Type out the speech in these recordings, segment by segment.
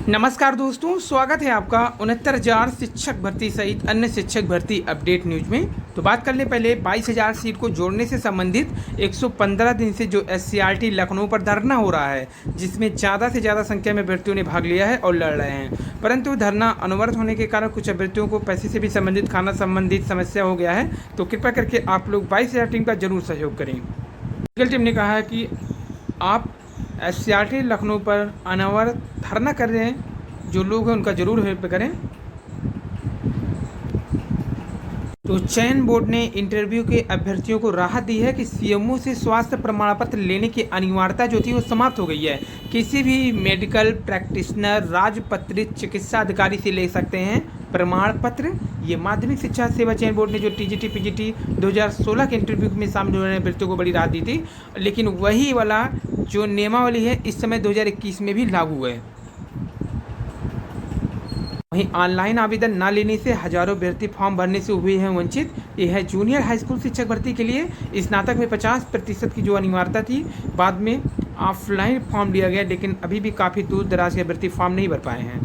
नमस्कार दोस्तों, स्वागत है आपका 69,000 शिक्षक भर्ती सहित अन्य शिक्षक भर्ती अपडेट न्यूज में। तो बात कर ले पहले 22,000 सीट को जोड़ने से संबंधित 115 दिन से जो SCRT लखनऊ पर धरना हो रहा है, जिसमें ज़्यादा से ज़्यादा संख्या में अभ्यर्थियों ने भाग लिया है और लड़ रहे हैं, परंतु धरना अनवरत होने के कारण कुछ अभ्यर्थियों को पैसे से भी संबंधित खाना संबंधित समस्या हो गया है। तो कृपया करके आप लोग 22,000 टीम का जरूर सहयोग करें। लीगल टीम ने कहा है कि आप SCRT लखनऊ पर अनवरत धरना कर रहे हैं, जो लोग हैं उनका जरूर हेल्प करें। तो चयन बोर्ड ने इंटरव्यू के अभ्यर्थियों को राहत दी है कि CMO से स्वास्थ्य प्रमाण पत्र लेने की अनिवार्यता जो थी वो समाप्त हो गई है। किसी भी मेडिकल प्रैक्टिशनर राजपत्रित चिकित्सा अधिकारी से ले सकते हैं प्रमाण पत्र। ये माध्यमिक शिक्षा सेवा चयन बोर्ड ने जो TGT PGT 2016 के इंटरव्यू में शामिल होने वाले अभ्यर्थियों को बड़ी राहत दी थी, लेकिन वही वाला जो नियमावली है इस समय 2021 में भी लागू है। वहीं ऑनलाइन आवेदन न लेने से हजारों अभ्यर्थी फॉर्म भरने से हुए हैं वंचित। यह है जूनियर हाई स्कूल शिक्षक भर्ती के लिए स्नातक में 50% की जो अनिवार्यता थी, बाद में ऑफलाइन फॉर्म लिया गया, लेकिन अभी भी काफ़ी दूर दराज के अभ्यर्थी फॉर्म नहीं भर पाए हैं।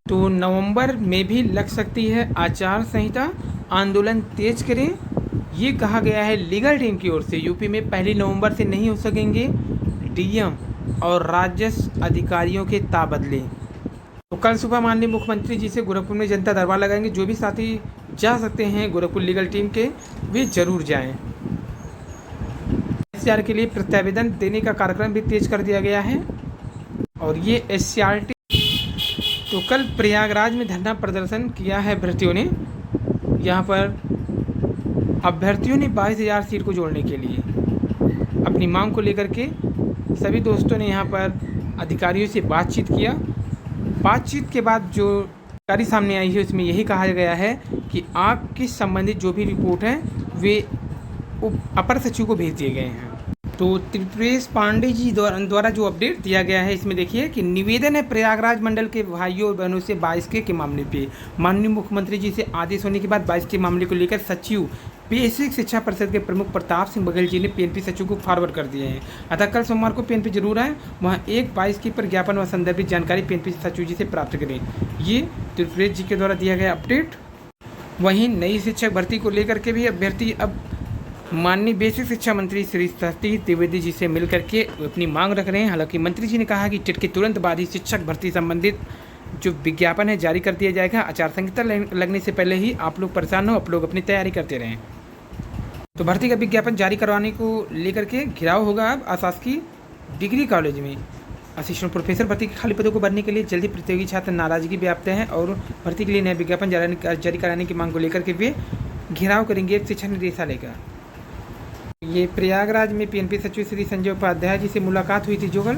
तो नवंबर में भी लग सकती है आचार संहिता, आंदोलन तेज करें, ये कहा गया है लीगल टीम की ओर से। यूपी में 1 नवंबर से नहीं हो सकेंगे DM और राजस्व अधिकारियों के ताबदले। तो कल सुबह माननीय मुख्यमंत्री जी से गोरखपुर में जनता दरबार लगाएंगे। जो भी साथी जा सकते हैं गोरखपुर लीगल टीम के, वे जरूर जाएं। SCR के लिए प्रत्यावेदन देने का कार्यक्रम भी तेज कर दिया गया है। और ये SCRT तो कल प्रयागराज में धरना प्रदर्शन किया है अभ्यर्थियों ने। यहाँ पर अभ्यर्थियों ने 22,000 सीट को जोड़ने के लिए अपनी मांग को लेकर के सभी दोस्तों ने यहाँ पर अधिकारियों से बातचीत किया। बातचीत के बाद जो जानकारी सामने आई है उसमें यही कहा गया है कि आपके संबंधित जो भी रिपोर्ट हैं वे अपर सचिव को भेज दिए गए हैं। तो त्रिपुरेश पांडे जी द्वारा जो अपडेट दिया गया है इसमें देखिए कि निवेदन है प्रयागराज मंडल के भाइयों और बहनों से 22 के मामले पे माननीय मुख्यमंत्री जी से आदेश होने के बाद 22 के मामले को लेकर सचिव बेसिक शिक्षा परिषद के प्रमुख प्रताप सिंह बघेल जी ने PNP सचिव को फॉरवर्ड कर दिए हैं। अतः कल सोमवार को PNP जरूर आए, वहाँ 1/22 की पर ज्ञापन व संदर्भित जानकारी PNP सचिव जी से प्राप्त करें। ये त्रिपुरेश जी के द्वारा दिया गया अपडेट। वहीं नई शिक्षक भर्ती को लेकर के भी अभ्यर्थी अब माननीय बेसिक शिक्षा मंत्री श्री सतीश द्विवेदी जी से मिल करके अपनी मांग रख रहे हैं। हालांकि मंत्री जी ने कहा कि टेट के तुरंत बाद ही शिक्षक भर्ती संबंधित जो विज्ञापन है जारी कर दिया जाएगा। आचार संहिता लगने से पहले ही आप लोग परेशान हो, आप लोग अपनी तैयारी करते रहें। तो भर्ती का विज्ञापन जारी करवाने को लेकर के घिराव होगा अब आशासकीय डिग्री कॉलेज में। असिस्टेंट प्रोफेसर भर्ती के खाली पदों को भरने के लिए जल्दी प्रतियोगी छात्र नाराजगी व्याप्त हैं और भर्ती के लिए नया विज्ञापन जारी कराने की मांग को लेकर के वे घिराव करेंगे शिक्षा निदेशालय का। ये प्रयागराज में PNP सचिव श्री संजय उपाध्याय जी से मुलाकात हुई थी जो कल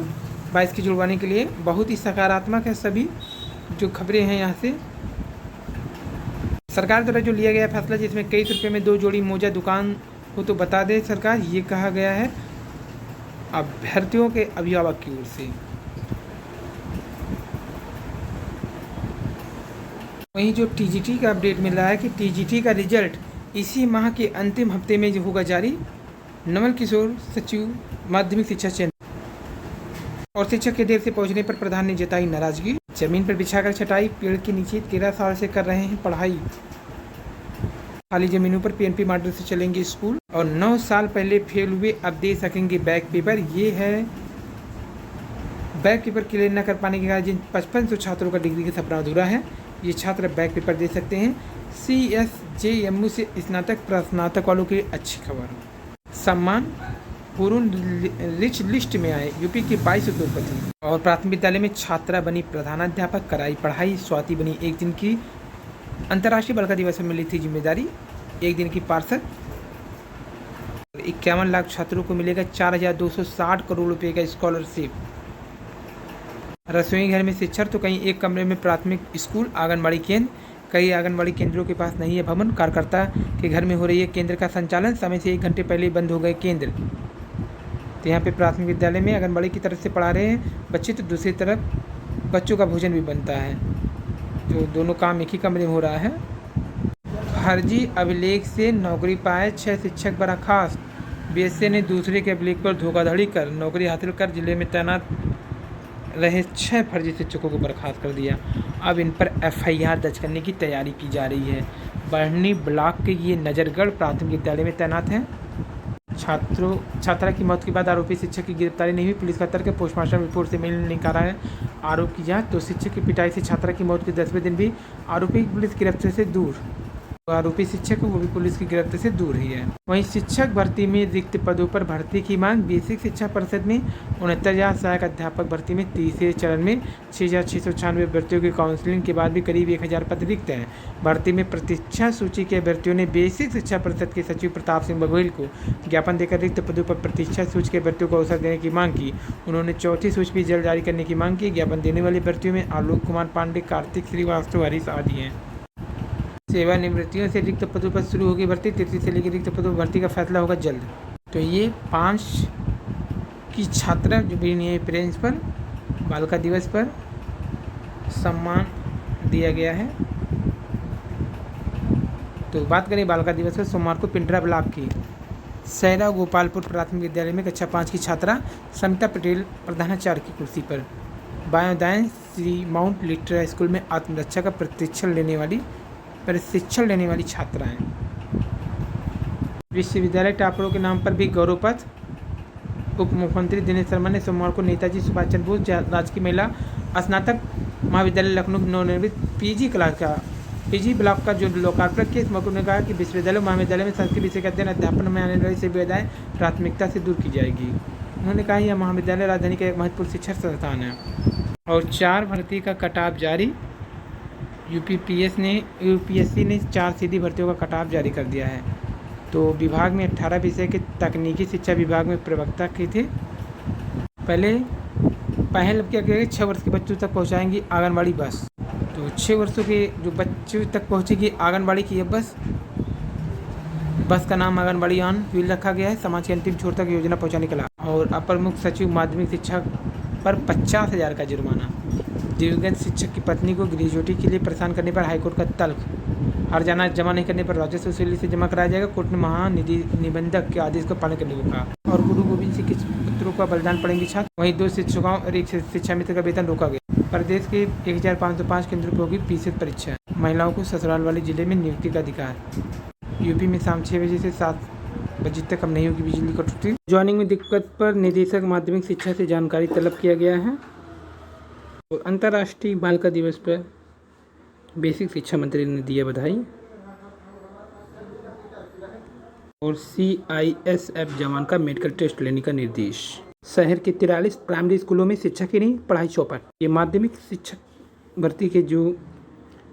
22 की जुड़वाने के लिए। बहुत ही सकारात्मक है सभी जो खबरें हैं यहाँ से। सरकार द्वारा जो लिया गया फैसला जिसमें 21 रुपये में 2 जोड़ी मोजा दुकान हो तो बता दे सरकार, ये कहा गया है अभ्यर्थियों के अभिभावक की ओर से। वहीं जो TGT का अपडेट मिल रहा है कि TGT का रिजल्ट इसी माह के अंतिम हफ्ते में जो होगा जारी। नवल किशोर सचिव माध्यमिक शिक्षा चयन और शिक्षक के देर से पहुंचने पर प्रधान ने जताई नाराजगी। जमीन पर बिछाकर छटाई, पेड़ के नीचे 13 साल से कर रहे हैं पढ़ाई। खाली जमीनों पर PNP मॉडल से चलेंगे स्कूल और 9 साल पहले फेल हुए अब दे सकेंगे बैक पेपर। ये है बैक पेपर क्लियर न कर पाने के कारण जिन 5500 छात्रों का डिग्री का सपना अधूरा है, ये छात्र बैक पेपर दे सकते हैं। CSJMU से स्नातक प्रस्नातक वालों के लिए अच्छी खबर। सम्मान पूर्ण रिच लिस्ट में आए यूपी के 22 उद्योगपति। और प्राथमिक विद्यालय में छात्रा बनी प्रधानाध्यापक, कराई पढ़ाई। स्वाति बनी 1 दिन की अंतर्राष्ट्रीय बालिका दिवस में मिली थी जिम्मेदारी, 1 दिन की पार्षद। 51 लाख छात्रों को मिलेगा 4,260 करोड़ रुपए का स्कॉलरशिप। रसोई घर में शिक्षक तो कहीं एक कमरे में प्राथमिक स्कूल, आंगनबाड़ी केंद्र। कई आंगनबाड़ी केंद्रों के पास नहीं है भवन। कार्यकर्ता के घर में हो रही है केंद्र का संचालन, समय से 1 घंटे पहले बंद हो गए केंद्र। तो यहाँ पे प्राथमिक विद्यालय में आंगनबाड़ी की तरफ से पढ़ा रहे हैं बच्चे, तो दूसरी तरफ बच्चों का भोजन भी बनता है, जो दोनों काम एक ही कमरे में हो रहा है। फर्जी अभिलेख से नौकरी पाए 6 शिक्षक बर्खास्त। BSA ने दूसरे के अभिलेख पर धोखाधड़ी कर नौकरी हासिल कर जिले में तैनात रहे 6 फर्जी शिक्षकों को बर्खास्त कर दिया। अब इन पर FIR दर्ज करने की तैयारी की जा रही है। बढ़नी ब्लॉक के ये नजरगढ़ प्राथमिक विद्यालय में तैनात हैं। छात्रा की मौत के बाद आरोपी शिक्षक की गिरफ्तारी नहीं हुई। पुलिस का तर्क है पोस्टमार्टम रिपोर्ट से मेल नहीं खा रहा है आरोप की जांच। तो शिक्षक की पिटाई से छात्रा की मौत के 10वें दिन भी आरोपी पुलिस गिरफ्त से दूर। आरोपी शिक्षक वो भी पुलिस की गिरफ्त से दूर ही है। वहीं शिक्षक भर्ती में रिक्त पदों पर भर्ती की मांग। बेसिक शिक्षा परिषद में 69,000, सहायक अध्यापक भर्ती में तीसरे चरण में 6,696 अभ्यर्थियों की काउंसलिंग के बाद भी करीब 1,000 पद रिक्त हैं। भर्ती में प्रतीक्षा सूची के अभ्यर्थियों ने बेसिक शिक्षा परिषद के सचिव प्रताप सिंह बघेल को ज्ञापन देकर रिक्त पदों पर प्रतीक्षा सूची के अभ्यर्थियों को अवसर देने की मांग की। उन्होंने चौथी सूची भी जल्द जारी करने की मांग की। ज्ञापन देने वाले अभ्यर्थियों में आलोक कुमार पांडे, कार्तिक श्रीवास्तव, हरीश आदि हैं। सेवानिवृत्तियों से रिक्त पदों पर शुरू होगी भर्ती। 33 से लेकर रिक्त पदों पर भर्ती का फैसला होगा जल्द। तो ये 5 की छात्रा जो भी नहीं है प्रिंसिपल बालिका दिवस पर सम्मान दिया गया है। तो बात करें बालिका दिवस पर सोमवार को पिंडरा ब्लॉक की सहरा गोपालपुर प्राथमिक विद्यालय में कक्षा 5 की छात्रा समिता पटेल प्रधानाचार्य की कुर्सी पर बायोदायन श्री माउंट लिटरा स्कूल में आत्मरक्षा का प्रशिक्षण लेने वाली छात्राएं। विश्वविद्यालय टॉपरों के नाम पर भी गौरव पथ। उप मुख्यमंत्री दिनेश शर्मा ने सोमवार को नेताजी सुभाष चंद्र बोस राजकीय महिला स्नातक महाविद्यालय लखनऊ नवनिर्मित पीजी ब्लॉक का जो लोकार्पण किया। इस मौके उन्होंने कहा कि विश्वविद्यालय महाविद्यालय में संस्कृत विषय के अध्ययन अध्यापन में आने वाली सभी बाधाएं प्राथमिकता से दूर की जाएगी। उन्होंने कहा यह महाविद्यालय राजधानी का एक महत्वपूर्ण शिक्षण संस्थान है। और 4 भर्ती का कटऑफ जारी। यूपीएससी ने 4 सीधी भर्तियों का कटऑफ जारी कर दिया है। तो विभाग में 18 विषय के तकनीकी शिक्षा विभाग में प्रवक्ता के थे। पहल क्या किया गया 6 वर्ष के बच्चों तक पहुंचाएंगी आंगनबाड़ी बस। तो 6 वर्षों के जो बच्चों तक पहुंचेगी आंगनबाड़ी की यह बस का नाम आंगनबाड़ी ऑन व्हील रखा गया है। समाज के अंतिम छोर तक योजना पहुँचाने के लाभ। और अपर मुख्य सचिव माध्यमिक शिक्षा पर 50,000 का जुर्माना। दिवंगत शिक्षक की पत्नी को ग्रेजुएटी के लिए परेशान करने पर हाईकोर्ट का तल्ख। हर्जाना जमा नहीं करने पर राजस्व वसूली से जमा कराया जाएगा। कोर्ट ने महानिबंधक के आदेश को पालन करने को कहा। और गुरु गोविंद सिंह के पुत्रों का बलिदान पड़ेंगे छात्र। वहीं 2 शिक्षकों और 1 शिक्षा मित्र का वेतन रोका गया। प्रदेश के 1,505 केंद्रों पर होगी प्रतिशत परीक्षा। महिलाओं को ससुराल वाले जिले में नियुक्ति का अधिकार। यूपी में शाम 6 बजे से 7 बजे तक अब नहीं होगी बिजली कटौती। ज्वाइनिंग में दिक्कत पर निदेशक माध्यमिक शिक्षा से जानकारी तलब किया गया है। और अंतर्राष्ट्रीय बालिका दिवस पर बेसिक शिक्षा मंत्री ने दिया बधाई। और CISF जवान का मेडिकल टेस्ट लेने का निर्देश। शहर के 43 प्राइमरी स्कूलों में शिक्षक की नहीं पढ़ाई चौपट। ये माध्यमिक शिक्षक भर्ती के जो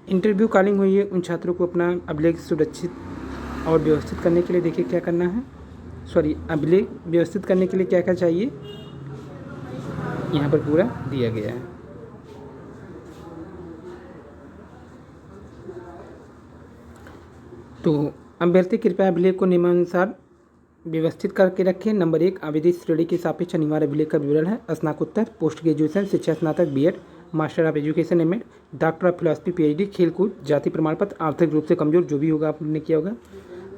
इंटरव्यू कॉलिंग हुई है उन छात्रों को अपना अभिलेख सुरक्षित और व्यवस्थित करने के लिए देखिए क्या करना है। अभिलेख व्यवस्थित करने के लिए क्या क्या चाहिए यहाँ पर पूरा दिया गया है। तो अभ्यर्थी कृपया अभिलेख को नियमानुसार व्यवस्थित करके रखें। नंबर 1 आवेदित श्रेणी के सापेक्ष अनिवार्य अभिलेख का विवरण है। स्नातकोत्तर, पोस्ट ग्रेजुएशन, शिक्षा स्नातक, BEd, master of education MA, doctor of philosophy PhD, खेलकूद, जाति प्रमाण पत्र, आर्थिक रूप से कमजोर जो भी होगा आपने किया होगा।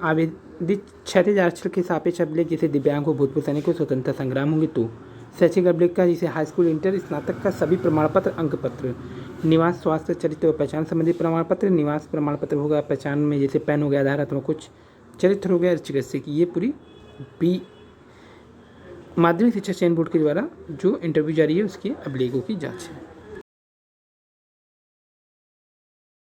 आवेदित क्षैतिज आरक्षण के सापेक्ष अभिलेख जैसे दिव्यांग हो, भूतपूर्व सैनिक हो, स्वतंत्रता संग्राम होंगे। तो शैक्षिक अभिलेख का जैसे हाई स्कूल, इंटर, स्नातक का सभी प्रमाण पत्र, अंक पत्र, निवास, स्वास्थ्य, चरित्र और पहचान संबंधी प्रमाण पत्र। निवास प्रमाण पत्र होगा पहचान में जैसे पैन हो गया, आधार अथवा कुछ चरित्र हो गया, चिकित्सक। ये पूरी माध्यमिक शिक्षा चयन बोर्ड के द्वारा जो इंटरव्यू जारी है उसके अभिलेखों की जाँच है।